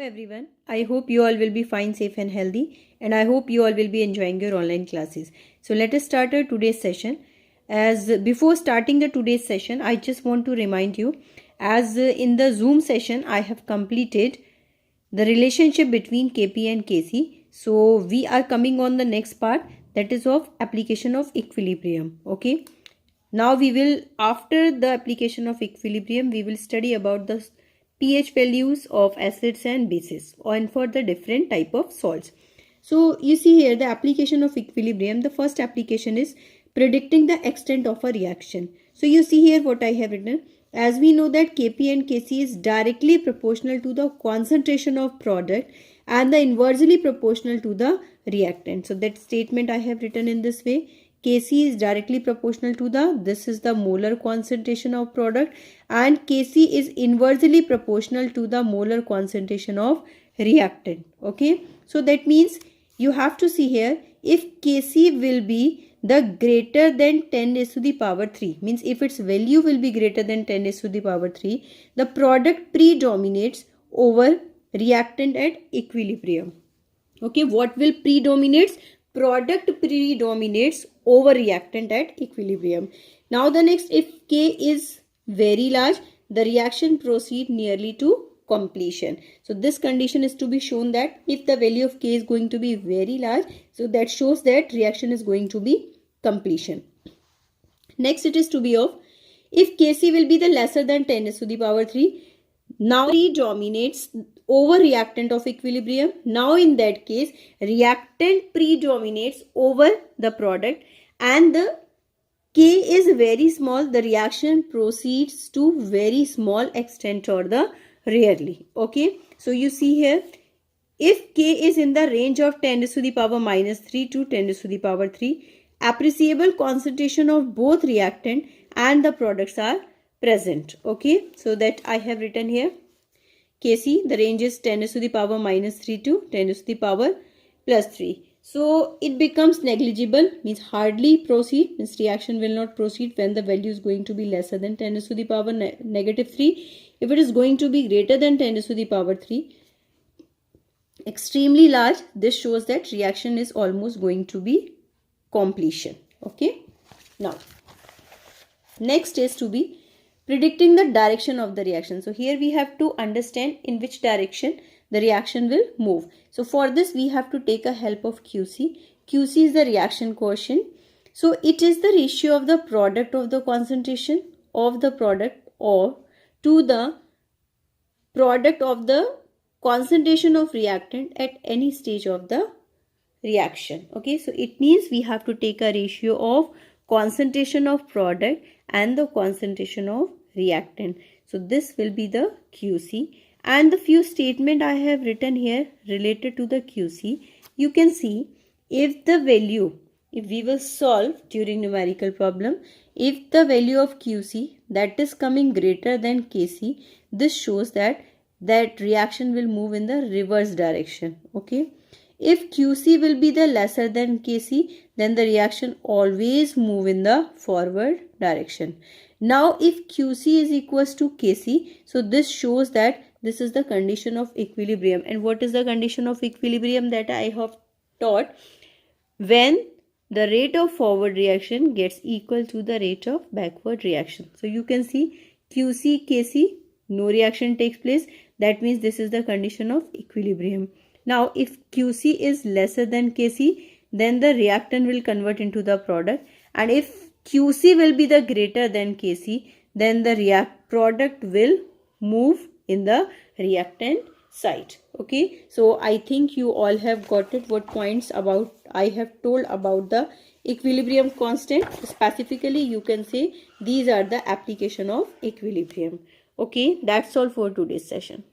Everyone, I hope you all will be fine, safe and healthy, and I hope you all will be enjoying your online classes. So let us start our today's session. As before starting the today's session, I just want to remind you, as in the Zoom session I have completed the relationship between Kp and Kc. So we are coming on the next part, that is of application of equilibrium. Okay, now we will, after the application of equilibrium, we will study about the pH values of acids and bases and for the different type of salts. So you see here the application of equilibrium. The first application is predicting the extent of a reaction. So you see here what I have written. As we know that Kp and Kc is directly proportional to the concentration of product and the inversely proportional to the reactant. So that statement I have written in this way. Kc is directly proportional to this is the molar concentration of product, and Kc is inversely proportional to the molar concentration of reactant. Okay, so that means you have to see here, if Kc will be the greater than 10 raised to the power 3, means if its value will be greater than 10 raised to the power 3, the product predominates over reactant at equilibrium. Okay, what will predominates? Product predominates over reactant at equilibrium. Now the next, if K is very large, the reaction proceed nearly to completion. So this condition is to be shown that if the value of K is going to be very large, so that shows that reaction is going to be completion. Next it is to be of, if Kc will be the lesser than 10 raised to the power 3, now predominates over reactant of equilibrium. Now in that case, reactant predominates over the product and the K is very small, the reaction proceeds to very small extent or the rarely. Okay, so you see here, if K is in the range of 10 raised to the power minus 3 to 10 raised to the power 3, appreciable concentration of both reactant and the products are present. Okay, so that I have written here. Kc, the range is 10 raised to the power minus 3 to 10 raised to the power plus 3. So it becomes negligible, means hardly proceed, means reaction will not proceed when the value is going to be lesser than 10 raised to the power negative 3. If it is going to be greater than 10 raised to the power 3, extremely large, this shows that reaction is almost going to be completion. Okay, now next is to be predicting the direction of the reaction. So here we have to understand in which direction the reaction will move. So for this we have to take a help of Qc. Qc is the reaction quotient. So it is the ratio of the product of the concentration of the product or to the product of the concentration of reactant at any stage of the reaction. Okay, so it means we have to take a ratio of concentration of product and the concentration of reactant. So this will be the Qc, and the few statement I have written here related to the Qc. You can see, if the value, if we will solve during numerical problem, if the value of Qc that is coming greater than Kc, this shows that reaction will move in the reverse direction. Okay, if Qc will be the lesser than Kc, then the reaction always move in the forward direction. Now if Qc is equals to Kc, so this shows that this is the condition of equilibrium. And what is the condition of equilibrium that I have taught? When the rate of forward reaction gets equal to the rate of backward reaction. So you can see Qc, Kc, no reaction takes place. That means this is the condition of equilibrium. Now if Qc is lesser than Kc, then the reactant will convert into the product, and if Qc will be the greater than Kc, then the product will move in the reactant side. Okay, so I think you all have got it, what points about I have told about the equilibrium constant. Specifically you can say these are the application of equilibrium. Okay, that's all for today's session.